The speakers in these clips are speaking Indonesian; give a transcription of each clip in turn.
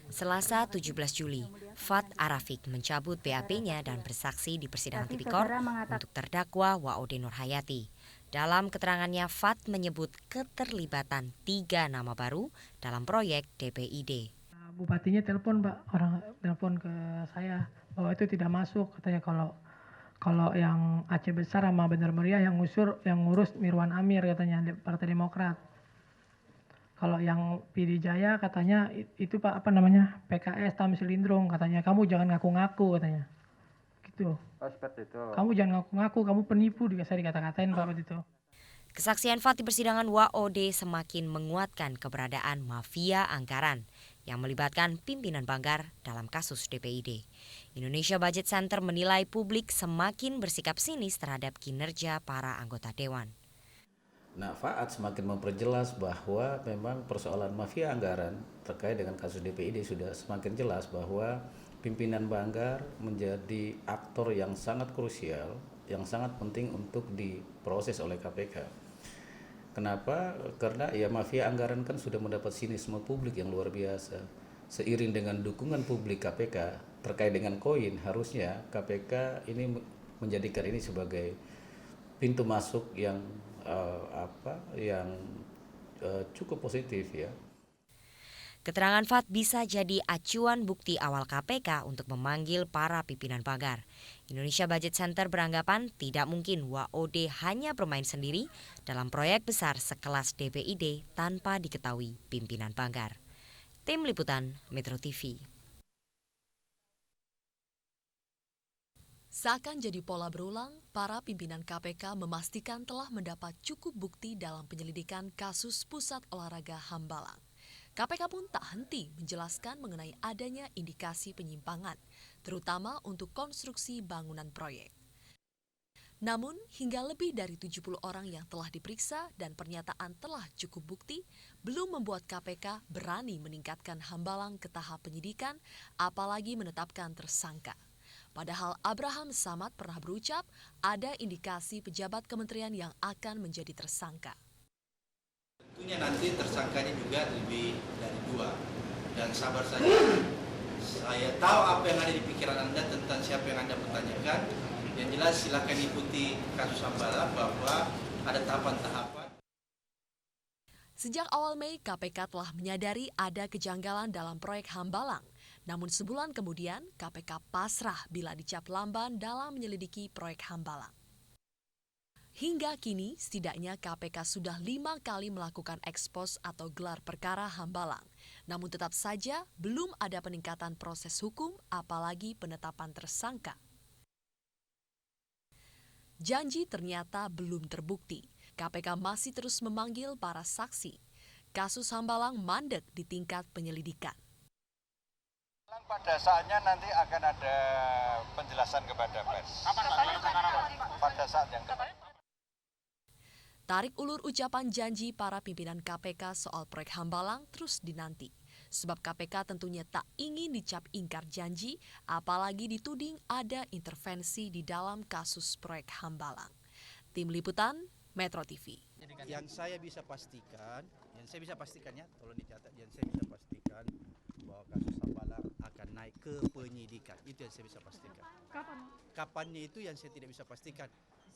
Selasa 17 Juli, Fat Arafik mencabut BAP-nya dan bersaksi di persidangan tipikor untuk terdakwa Waode Nurhayati. Dalam keterangannya, Fat menyebut keterlibatan 3 nama baru dalam proyek DPID. Bupatinya telepon, Pak, orang telepon ke saya bahwa itu tidak masuk, katanya kalau yang Aceh Besar sama Bandar Meriah yang ngurus Mirwan Amir, katanya Partai Demokrat. Kalau yang PD Jaya katanya itu Pak PKS Tamsil Lindrung, katanya kamu jangan ngaku-ngaku, katanya gitu. Oh, seperti itu. Kamu jangan ngaku-ngaku, kamu penipu, saya dikata-katain Pak waktu itu. Kesaksian Fat di persidangan WOD semakin menguatkan keberadaan mafia anggaran yang melibatkan pimpinan Banggar dalam kasus DPID. Indonesia Budget Center menilai publik semakin bersikap sinis terhadap kinerja para anggota dewan. Nah, Faat semakin memperjelas bahwa memang persoalan mafia anggaran terkait dengan kasus DPID sudah semakin jelas bahwa pimpinan Banggar menjadi aktor yang sangat krusial, yang sangat penting untuk diproses oleh KPK. Kenapa? Karena ya mafia anggaran kan sudah mendapat sinisme publik yang luar biasa. Seiring dengan dukungan publik KPK terkait dengan koin, harusnya KPK ini menjadikan ini sebagai pintu masuk yang cukup positif ya. Keterangan Fat bisa jadi acuan bukti awal KPK untuk memanggil para pimpinan Banggar. Indonesia Budget Center beranggapan tidak mungkin WOD hanya bermain sendiri dalam proyek besar sekelas DPID tanpa diketahui pimpinan Banggar. Tim Liputan Metro TV. Seakan jadi pola berulang, para pimpinan KPK memastikan telah mendapat cukup bukti dalam penyelidikan kasus Pusat Olahraga Hambalang. KPK pun tak henti menjelaskan mengenai adanya indikasi penyimpangan, terutama untuk konstruksi bangunan proyek. Namun, hingga lebih dari 70 orang yang telah diperiksa dan pernyataan telah cukup bukti, belum membuat KPK berani meningkatkan Hambalang ke tahap penyidikan, apalagi menetapkan tersangka. Padahal Abraham Samad pernah berucap ada indikasi pejabat kementerian yang akan menjadi tersangka. Tentunya nanti tersangkanya juga lebih dari 2. Dan sabar saja, saya tahu apa yang ada di pikiran Anda tentang siapa yang Anda pertanyakan. Yang jelas silakan ikuti kasus Hambalang bahwa ada tahapan-tahapan. Sejak awal Mei, KPK telah menyadari ada kejanggalan dalam proyek Hambalang. Namun sebulan kemudian, KPK pasrah bila dicap lamban dalam menyelidiki proyek Hambalang. Hingga kini, setidaknya KPK sudah 5 kali melakukan ekspos atau gelar perkara Hambalang. Namun tetap saja belum ada peningkatan proses hukum, apalagi penetapan tersangka. Janji ternyata belum terbukti. KPK masih terus memanggil para saksi. Kasus Hambalang mandek di tingkat penyelidikan. Pada saatnya nanti akan ada penjelasan kepada pers. Pada saat yang tepat. Tarik ulur ucapan janji para pimpinan KPK soal proyek Hambalang terus dinanti. Sebab KPK tentunya tak ingin dicap ingkar janji, apalagi dituding ada intervensi di dalam kasus proyek Hambalang. Tim Liputan, Metro TV. Yang saya bisa pastikan ya, tolong dicatat, yang saya bisa pastikan bahwa kasus Hambalang akan naik ke penyidikan. Itu yang saya bisa pastikan. Kapan? Kapannya itu yang saya tidak bisa pastikan.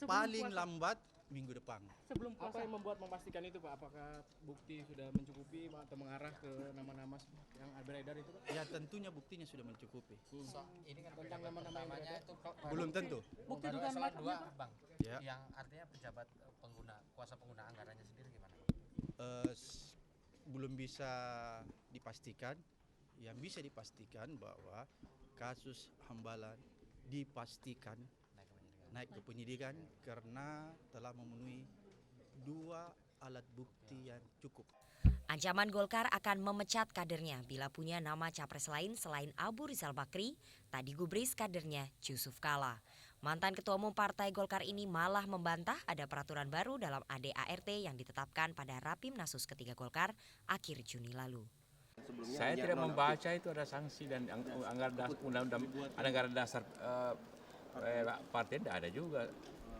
puasa. Paling lambat minggu depan. Sebelum Apa yang membuat memastikan itu Pak? Apakah bukti sudah mencukupi atau mengarah ke nama-nama yang beredar itu Pak? Ya tentunya buktinya sudah mencukupi. Ini kan tentang nama-nama yang beredar itu Belum tentu. bukti juga salah dua Bang. Ya. Yang artinya pejabat kuasa pengguna anggarannya sendiri gimana? Belum bisa dipastikan. Yang bisa dipastikan bahwa kasus Hambalang dipastikan naik ke penyidikan karena telah memenuhi 2 alat bukti yang cukup. Ancaman Golkar akan memecat kadernya bila punya nama capres lain selain Abu Rizal Bakri, tak digubris kadernya Yusuf Kala. Mantan Ketua Umum Partai Golkar ini malah membantah ada peraturan baru dalam ADART yang ditetapkan pada Rapimnasus ketiga Golkar akhir Juni lalu. Saya tidak membaca itu ada sanksi dan anggaran dasar partai tidak ada juga.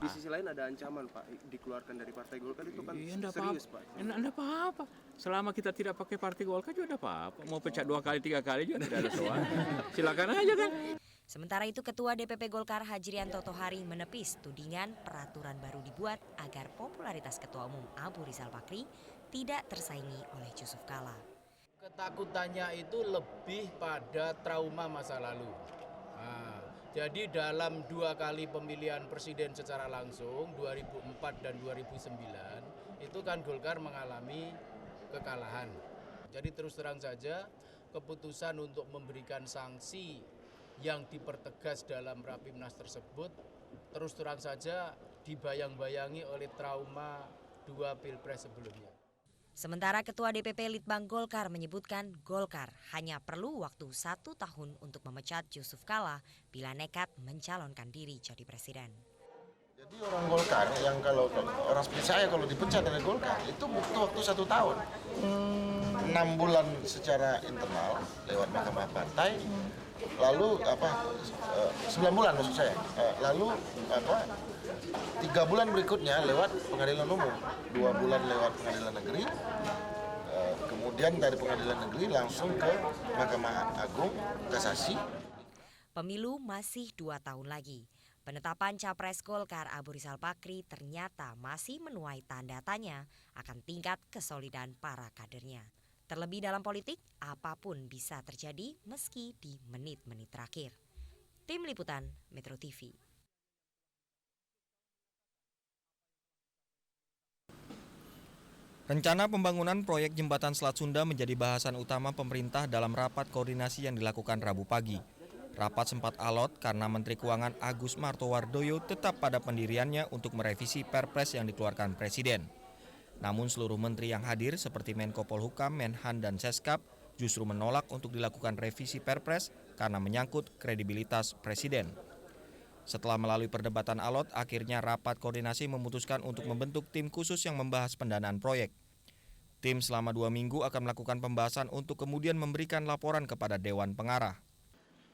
Di sisi lain ada ancaman Pak, dikeluarkan dari Partai Golkar itu kan Iya, enggak serius apa-apa. Pak. Enggak apa-apa. Selama kita tidak pakai Partai Golkar juga enggak apa-apa. Mau pecat 2 kali 3 kali juga tidak ada soal. Silakan aja kan. Sementara itu Ketua DPP Golkar Hajrianto Tohari menepis tudingan peraturan baru dibuat agar popularitas Ketua Umum Abu Rizal Bakri tidak tersaingi oleh Yusuf Kala. Ketakutannya itu lebih pada trauma masa lalu. Jadi dalam 2 kali pemilihan presiden secara langsung 2004 dan 2009 itu kan Golkar mengalami kekalahan. Jadi terus terang saja keputusan untuk memberikan sanksi yang dipertegas dalam Rapimnas tersebut terus terang saja dibayang-bayangi oleh trauma 2 pilpres sebelumnya. Sementara Ketua DPP Litbang Golkar menyebutkan Golkar hanya perlu waktu 1 tahun untuk memecat Yusuf Kala bila nekat mencalonkan diri jadi presiden. Jadi orang Golkar yang kalau orang seperti saya kalau dipecat dari Golkar itu butuh waktu 1 tahun. 6 bulan secara internal lewat Mahkamah Partai, lalu 9 bulan maksud saya, lalu 3 bulan berikutnya lewat pengadilan umum, 2 bulan lewat pengadilan negeri, kemudian dari pengadilan negeri langsung ke Mahkamah Agung Kasasi. Pemilu masih 2 tahun lagi. Penetapan Capres Golkar Abu Rizal Bakri ternyata masih menuai tanda tanya akan tingkat kesolidan para kadernya. Terlebih dalam politik, apapun bisa terjadi meski di menit-menit terakhir. Tim Liputan Metro TV. Rencana pembangunan proyek jembatan Selat Sunda menjadi bahasan utama pemerintah dalam rapat koordinasi yang dilakukan Rabu pagi. Rapat sempat alot karena Menteri Keuangan Agus Martowardoyo tetap pada pendiriannya untuk merevisi Perpres yang dikeluarkan Presiden. Namun seluruh menteri yang hadir seperti Menko Polhukam, Menhan, dan Seskap justru menolak untuk dilakukan revisi Perpres karena menyangkut kredibilitas Presiden. Setelah melalui perdebatan alot, akhirnya rapat koordinasi memutuskan untuk membentuk tim khusus yang membahas pendanaan proyek. Tim selama 2 minggu akan melakukan pembahasan untuk kemudian memberikan laporan kepada Dewan Pengarah.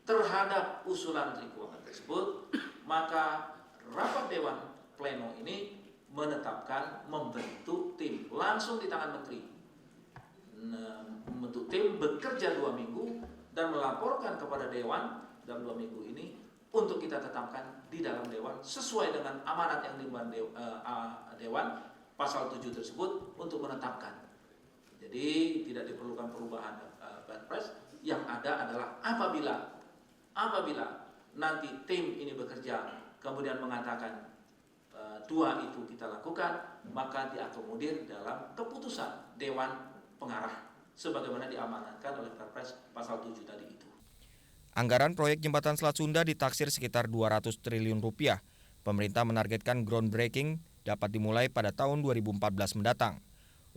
Terhadap usulan Menteri Keuangan tersebut, maka rapat Dewan Pleno ini menetapkan membentuk tim langsung di tangan Menteri. Membentuk tim bekerja 2 minggu dan melaporkan kepada Dewan dalam 2 minggu ini untuk kita tetapkan di dalam Dewan sesuai dengan amanat yang dimana Dewan pasal 7 tersebut untuk menetapkan. Jadi tidak diperlukan perubahan Perpres, yang ada adalah apabila nanti tim ini bekerja kemudian mengatakan 2 itu kita lakukan, maka diakomodir dalam keputusan Dewan Pengarah sebagaimana diamanatkan oleh Perpres pasal 7 tadi itu. Anggaran proyek jembatan Selat Sunda ditaksir sekitar 200 triliun rupiah. Pemerintah menargetkan groundbreaking dapat dimulai pada tahun 2014 mendatang.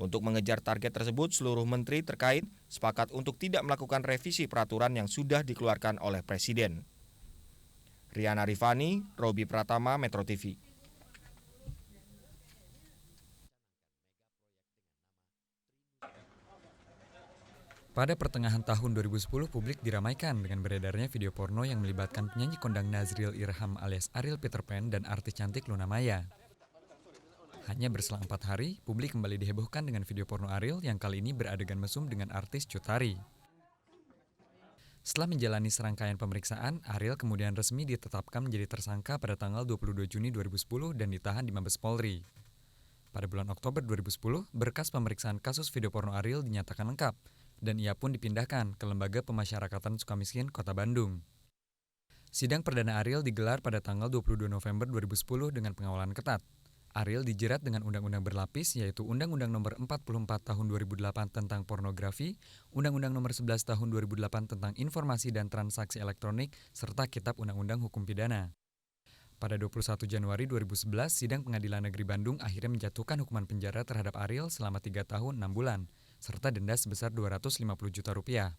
Untuk mengejar target tersebut, seluruh menteri terkait sepakat untuk tidak melakukan revisi peraturan yang sudah dikeluarkan oleh Presiden. Riana Rifani, Robi Pratama, Metro TV. Pada pertengahan tahun 2010, publik diramaikan dengan beredarnya video porno yang melibatkan penyanyi kondang Nazril Irham alias Ariel Peter Pan dan artis cantik Luna Maya. Hanya berselang 4 hari, publik kembali dihebohkan dengan video porno Ariel yang kali ini beradegan mesum dengan artis Cut Tari. Setelah menjalani serangkaian pemeriksaan, Ariel kemudian resmi ditetapkan menjadi tersangka pada tanggal 22 Juni 2010 dan ditahan di Mabes Polri. Pada bulan Oktober 2010, berkas pemeriksaan kasus video porno Ariel dinyatakan lengkap, dan ia pun dipindahkan ke Lembaga Pemasyarakatan Sukamiskin, Kota Bandung. Sidang perdana Ariel digelar pada tanggal 22 November 2010 dengan pengawalan ketat. Ariel dijerat dengan undang-undang berlapis, yaitu Undang-Undang Nomor 44 Tahun 2008 tentang pornografi, Undang-Undang Nomor 11 Tahun 2008 tentang informasi dan transaksi elektronik, serta Kitab Undang-Undang Hukum Pidana. Pada 21 Januari 2011, Sidang Pengadilan Negeri Bandung akhirnya menjatuhkan hukuman penjara terhadap Ariel selama 3 tahun 6 bulan, serta denda sebesar 250 juta rupiah.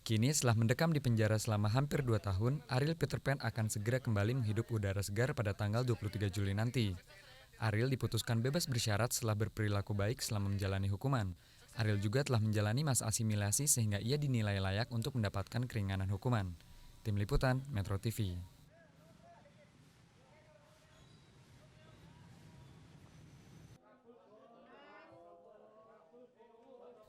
Kini setelah mendekam di penjara selama hampir 2 tahun, Ariel Peter Pan akan segera kembali menghidup udara segar pada tanggal 23 Juli nanti. Ariel diputuskan bebas bersyarat setelah berperilaku baik selama menjalani hukuman. Ariel juga telah menjalani masa asimilasi sehingga ia dinilai layak untuk mendapatkan keringanan hukuman. Tim Liputan, Metro TV.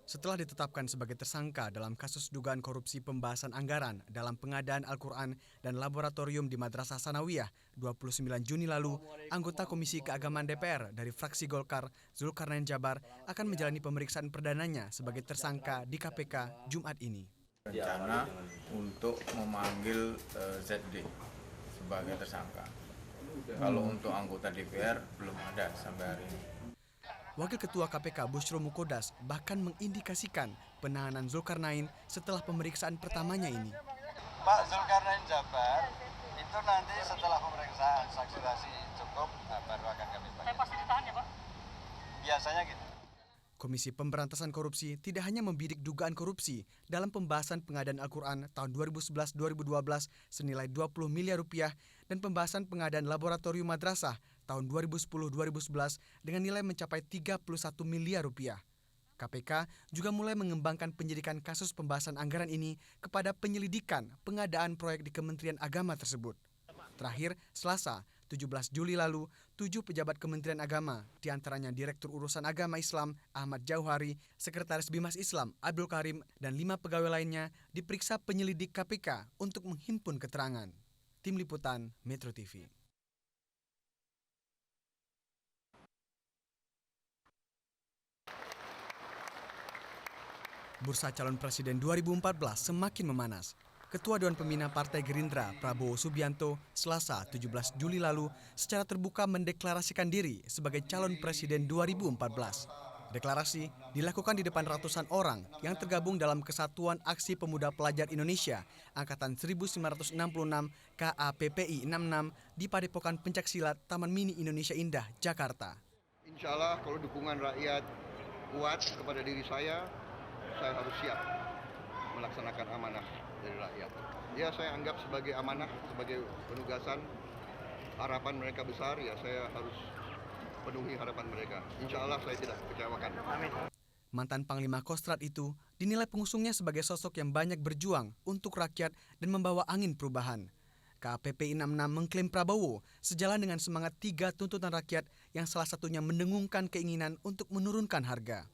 Setelah ditetapkan sebagai tersangka dalam kasus dugaan korupsi pembahasan anggaran dalam pengadaan Al-Quran dan laboratorium di Madrasah Sanawiyah 29 Juni lalu, anggota Komisi Keagamaan DPR dari fraksi Golkar, Zulkarnain Jabar, akan menjalani pemeriksaan perdananya sebagai tersangka di KPK Jumat ini. Rencana untuk memanggil ZD sebagai tersangka. Kalau untuk anggota DPR belum ada sampai hari ini. Wakil Ketua KPK Bushro Mukodas bahkan mengindikasikan penahanan Zulkarnain setelah pemeriksaan pertamanya ini. Pak Zulkarnain Jabar itu nanti setelah pemeriksaan saksi-saksi cukup, baru akan kami panggil. Saya pasti ditahan ya Pak? Biasanya gitu. Komisi Pemberantasan Korupsi tidak hanya membidik dugaan korupsi dalam pembahasan pengadaan Al-Quran tahun 2011-2012 senilai 20 miliar rupiah dan pembahasan pengadaan laboratorium madrasah tahun 2010-2011 dengan nilai mencapai 31 miliar rupiah. KPK juga mulai mengembangkan penyidikan kasus pembahasan anggaran ini kepada penyelidikan pengadaan proyek di Kementerian Agama tersebut. Terakhir, Selasa, 17 Juli lalu, 7 pejabat Kementerian Agama, diantaranya Direktur Urusan Agama Islam Ahmad Jauhari, Sekretaris Bimas Islam Abdul Karim, dan 5 pegawai lainnya diperiksa penyelidik KPK untuk menghimpun keterangan. Tim Liputan Metro TV. Bursa calon presiden 2014 semakin memanas. Ketua Dewan Pembina Partai Gerindra Prabowo Subianto Selasa 17 Juli lalu secara terbuka mendeklarasikan diri sebagai calon presiden 2014. Deklarasi dilakukan di depan ratusan orang yang tergabung dalam Kesatuan Aksi Pemuda Pelajar Indonesia Angkatan 1966 KAPPI 66 di Padepokan Pencaksilat Taman Mini Indonesia Indah, Jakarta. Insya Allah kalau dukungan rakyat kuat kepada diri saya harus siap melaksanakan amanah dari rakyat. Ya saya anggap sebagai amanah, sebagai penugasan, harapan mereka besar, ya saya harus penuhi harapan mereka. Insya Allah saya tidak kecewakan. Amin. Mantan Panglima Kostrad itu dinilai pengusungnya sebagai sosok yang banyak berjuang untuk rakyat dan membawa angin perubahan. KAPPI 66 mengklaim Prabowo sejalan dengan semangat 3 tuntutan rakyat yang salah satunya mendengungkan keinginan untuk menurunkan harga.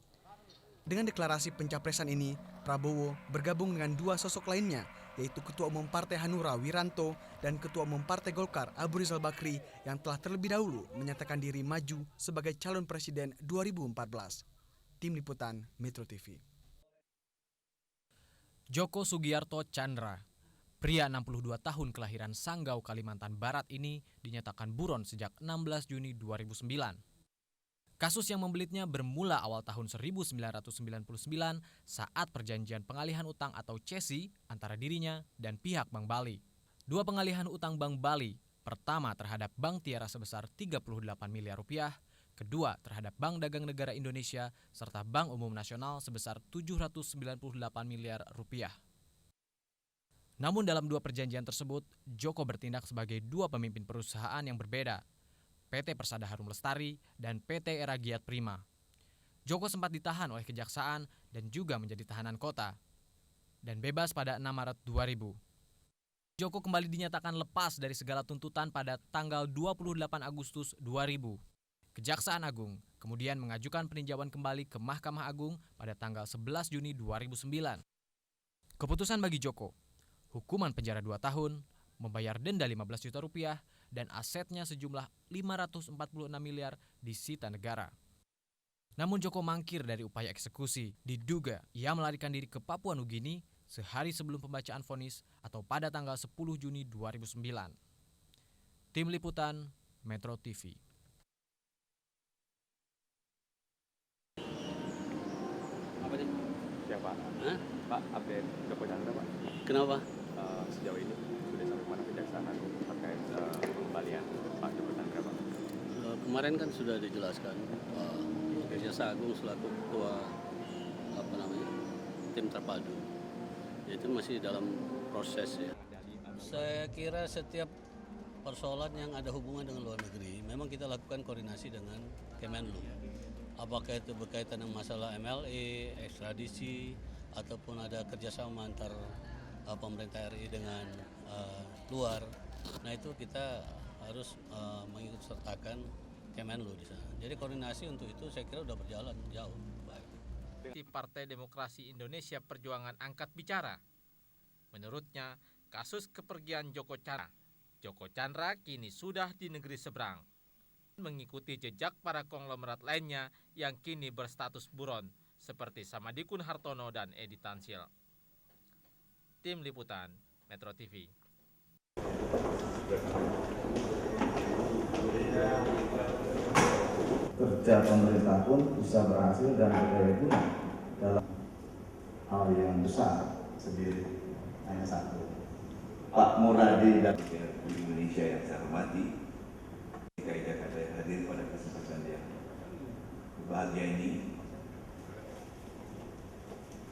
Dengan deklarasi pencapresan ini, Prabowo bergabung dengan 2 sosok lainnya, yaitu Ketua Umum Partai Hanura Wiranto dan Ketua Umum Partai Golkar Abu Rizal Bakri yang telah terlebih dahulu menyatakan diri maju sebagai calon presiden 2014. Tim Liputan Metro TV. Joko Sugiarto Chandra, pria 62 tahun kelahiran Sanggau, Kalimantan Barat ini dinyatakan buron sejak 16 Juni 2009. Kasus yang membelitnya bermula awal tahun 1999 saat perjanjian pengalihan utang atau CESI antara dirinya dan pihak Bank Bali. 2 pengalihan utang Bank Bali, pertama terhadap Bank Tiara sebesar 38 miliar rupiah, kedua terhadap Bank Dagang Negara Indonesia serta Bank Umum Nasional sebesar 798 miliar rupiah. Namun dalam 2 perjanjian tersebut, Joko bertindak sebagai 2 pemimpin perusahaan yang berbeda, PT Persada Harum Lestari, dan PT Era Giat Prima. Joko sempat ditahan oleh Kejaksaan dan juga menjadi tahanan kota, dan bebas pada 6 Maret 2000. Joko kembali dinyatakan lepas dari segala tuntutan pada tanggal 28 Agustus 2000. Kejaksaan Agung kemudian mengajukan peninjauan kembali ke Mahkamah Agung pada tanggal 11 Juni 2009. Keputusan bagi Joko, hukuman penjara 2 tahun, membayar denda 15 juta rupiah, dan asetnya sejumlah 546 miliar disita negara. Namun Joko mangkir dari upaya eksekusi. Diduga ia melarikan diri ke Papua Nugini sehari sebelum pembacaan vonis atau pada tanggal 10 Juni 2009. Tim Liputan Metro TV. Apa nih? Siapa? Pak, update Joko Chandra, Pak. Kenapa? Sejauh ini sudah sampai mana Kejaksaan Agung terkait pengembalian Pak Joko Chandra, Pak? Kemarin kan sudah dijelaskan Kejaksaan Agung selaku ketua tim terpadu, itu masih dalam proses ya. Saya kira setiap persoalan yang ada hubungan dengan luar negeri memang kita lakukan koordinasi dengan Kemenlu. Apakah itu berkaitan dengan masalah MLE, ekstradisi, ataupun ada kerjasama antar pemerintah RI dengan luar. Nah itu kita harus mengikut sertakan Kemenlu di sana. Jadi koordinasi untuk itu saya kira sudah berjalan jauh. Baik. Partai Demokrasi Indonesia Perjuangan angkat bicara. Menurutnya, kasus kepergian Joko Chandra kini sudah di negeri seberang, mengikuti jejak para konglomerat lainnya yang kini berstatus buron seperti Samadikun Hartono dan Edi Tansil. Tim Liputan Metro TV. Kerja pemerintah pun bisa berhasil dan berdaya guna dalam hal yang besar sendiri, hanya satu. Pak Muradi dan Indonesia yang saya hormati, DKI Jakarta yang hadir pada kesempatan yang bahagia ini.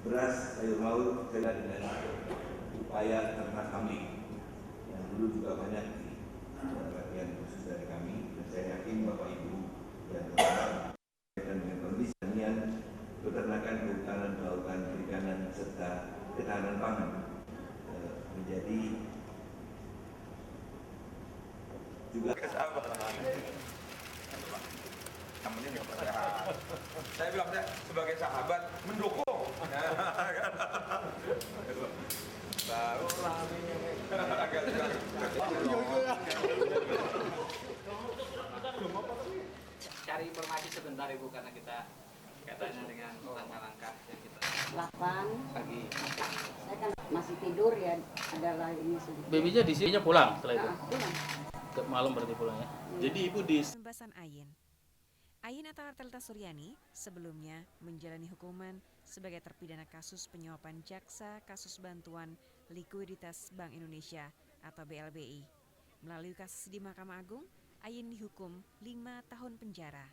Beras, sayur maut, dengan upaya ternak kambing yang dulu juga banyak perhatian khusus dari kami, dan saya yakin Bapak Ibu yang terlibat dengan kondisi pertanian, peternakan, kehutanan, kelautan, perikanan, serta ketahanan pangan menjadi juga sahabat. Namanya nggak sehat. Saya bilang sebagai sahabat mendukung. Baru agak cari informasi sebentar Ibu karena kita katanya dengan langkah-langkah yang kita 8 pagi. Saya kan masih tidur ya, adalah ini sudah. Babynya di sini pulang setelah itu. Pulang. Malam berarti pulang ya. Jadi Ibu di Pembebasan Ayin atau Artalita Suryani sebelumnya menjalani hukuman sebagai terpidana kasus penyuapan jaksa kasus bantuan likuiditas Bank Indonesia atau BLBI. Melalui kasus di Mahkamah Agung, Ayin dihukum 5 tahun penjara.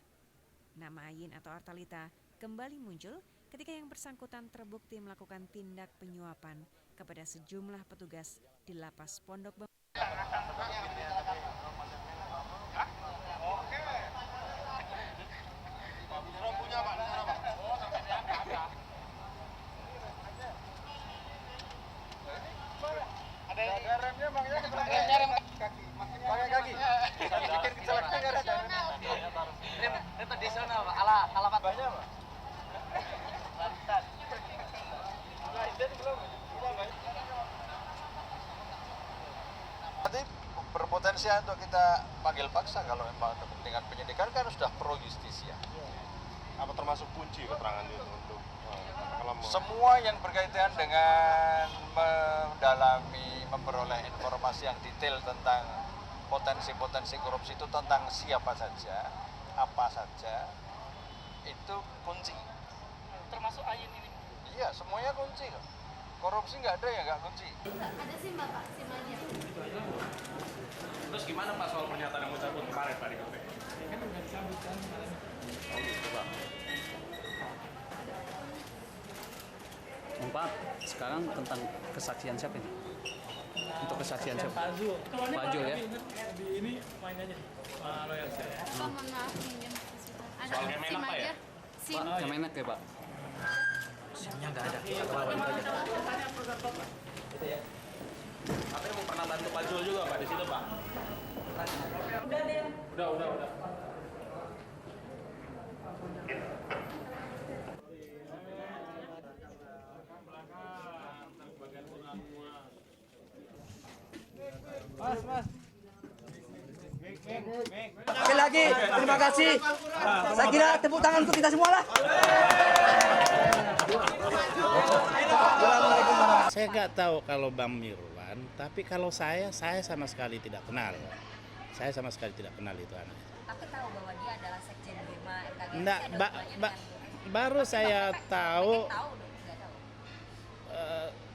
Nama Ayin atau Artalita kembali muncul ketika yang bersangkutan terbukti melakukan tindak penyuapan kepada sejumlah petugas di Lapas Pondok Bambu. tradisional ala banyak Pak. Nanti berpotensi untuk kita panggil paksa kalau memang kepentingan penyidikan kan sudah pro justisia. Apa termasuk kunci keterangan itu untuk semua yang berkaitan dengan mendalami, memperoleh informasi yang detail tentang potensi-potensi korupsi itu tentang siapa saja, apa saja, itu kunci. Termasuk Ayin ini? Iya, semuanya kunci kok. Korupsi nggak ada yang nggak kunci. Ada SIM Pak, SIM aja. Terus gimana Pak soal pernyataan yang ucapkan kemarin Pak di KPK? Kan udah dicabut kan kemarin. Oh gitu Pak. Pak, sekarang tentang kesaksian siapa ini? Untuk kesaksian siapa? Pak Zul. Pak Zul ya? Di ini main aja. Loyal saya. Pak, mohon maaf pinjam ke situ. Ada Soal SIM Kemenak, Pak, aja. ya? SIM. Pak, Kemenak ya Pak? SIM-nya nggak ada. Gitu ya. Katanya mau pernah bantu Pak Zul juga Pak di situ Pak. Udah deh. Udah. Mas. Sekali lagi, terima kasih. Saya kira tepuk tangan untuk kita semua lah. Saya nggak tahu kalau Bang Mirwan, tapi kalau saya sama sekali tidak kenal. Saya sama sekali tidak kenal itu anak. Tapi tahu bahwa dia adalah sekjen Birma MKG. Nggak, baru saya tahu.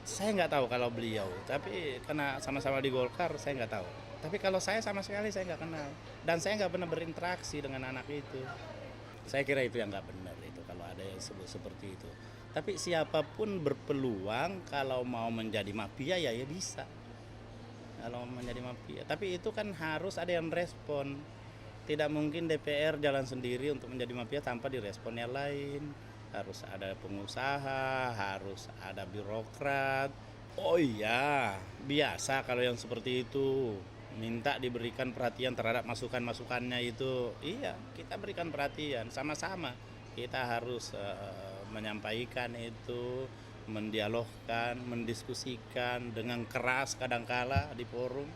Saya nggak tahu kalau beliau, tapi karena sama-sama di Golkar saya nggak tahu. Tapi kalau saya sama sekali saya nggak kenal, dan saya nggak pernah berinteraksi dengan anak itu. Saya kira itu yang nggak benar itu kalau ada yang sebut seperti itu. Tapi siapapun berpeluang kalau mau menjadi mafia ya bisa. Kalau menjadi mafia, tapi itu kan harus ada yang respon. Tidak mungkin DPR jalan sendiri untuk menjadi mafia tanpa direspon yang lain. Harus ada pengusaha, harus ada birokrat. Oh iya, biasa kalau yang seperti itu. Minta diberikan perhatian terhadap masukan-masukannya itu. Iya, kita berikan perhatian sama-sama. Kita harus menyampaikan itu, mendialogkan, mendiskusikan dengan keras kadangkala di forum.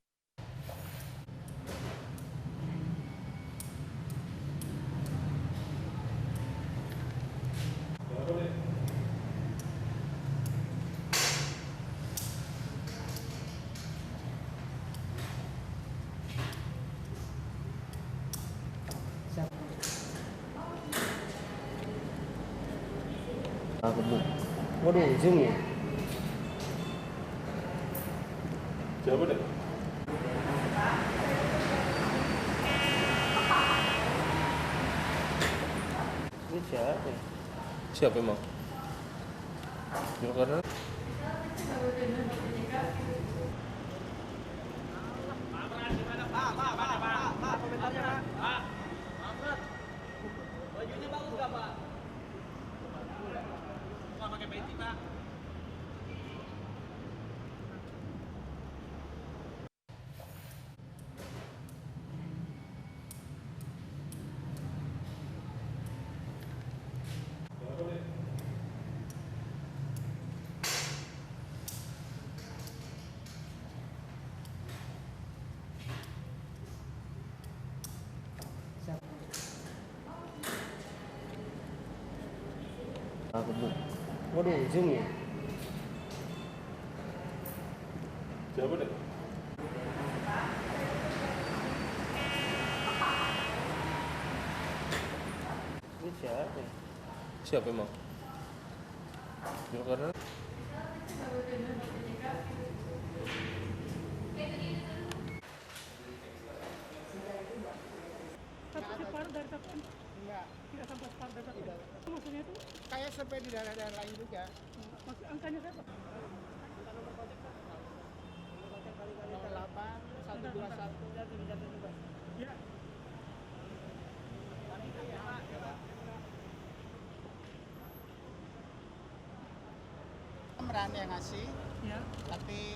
Waduh, zoom ya. Siapa deh? Ini siapa? Siapa emang? Karena Bajunya bagus gak, Pak? Nggak pakai peci, Pak. Waduh, zoom ya. siapa deh? Ini siapa? Siapa emang? Karena separuh dari satuan? Enggak. Tidak sampai separuh dari satuan? Maksudnya itu? Kayak sampai di daerah-daerah lain juga. Maksud angkanya berapa? Nomor kontak Pak? Nomor kontak kali-kali 8 121. Ya. Meran yang ngasih, ya. Tapi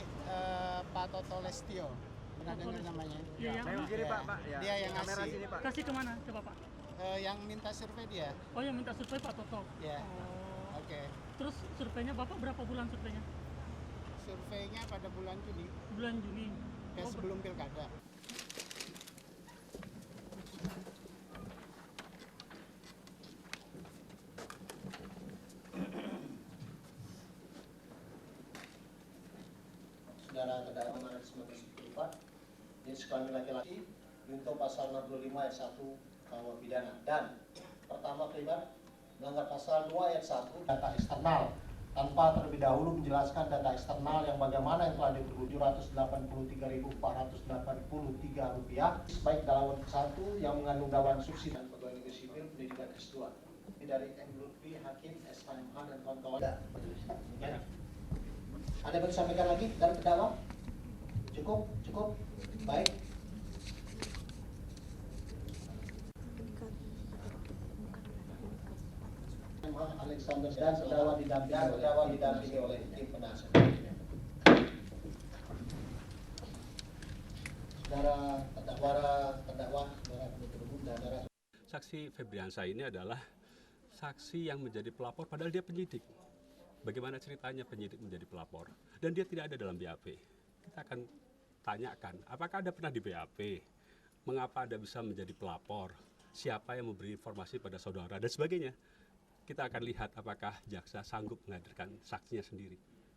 Pak Toto Lestio, pernah dengar namanya? Iya, yang Kiri, Pak. Ya. Dia yang kamera ngasih. sini, Pak. Kasih kemana? Coba Pak. Yang minta survei dia. Oh, yang minta survei Pak Toto. Ya. Oh. Oke. Terus surveinya Bapak berapa bulan surveinya? Surveinya pada bulan Juni. Bulan Juni. Ya, sebelum pilkada. Saudara terdakwa Maret 1974 jenis kelamin laki-laki junto pasal 65 ayat 1 KUH pidana dan pertama terlibat melanggar pasal 2 ayat 1 data eksternal tanpa terlebih dahulu menjelaskan data eksternal yang bagaimana yang telah diterima Rp783.483 baik dalam bentuk 1 yang mengandung dakwaan subsidi dan pegawai negeri sipil pendidikan S2 dari M. Lutfi Hakim SKMH dan kawan-kawan. Ya. Ada yang disampaikan lagi dari terdakwa? Cukup, baik. Alexander dan terdakwa didampingi oleh tim penasihat. Saudara terdakwa, saudara penuntut umum dan saudara. Saksi Febriansyah ini adalah saksi yang menjadi pelapor padahal dia penyidik. Bagaimana ceritanya penyidik menjadi pelapor dan dia tidak ada dalam BAP. Kita akan tanyakan, apakah Anda pernah di BAP? Mengapa Anda bisa menjadi pelapor? Siapa yang memberi informasi pada saudara dan sebagainya. Kita akan lihat apakah jaksa sanggup menghadirkan saksinya sendiri.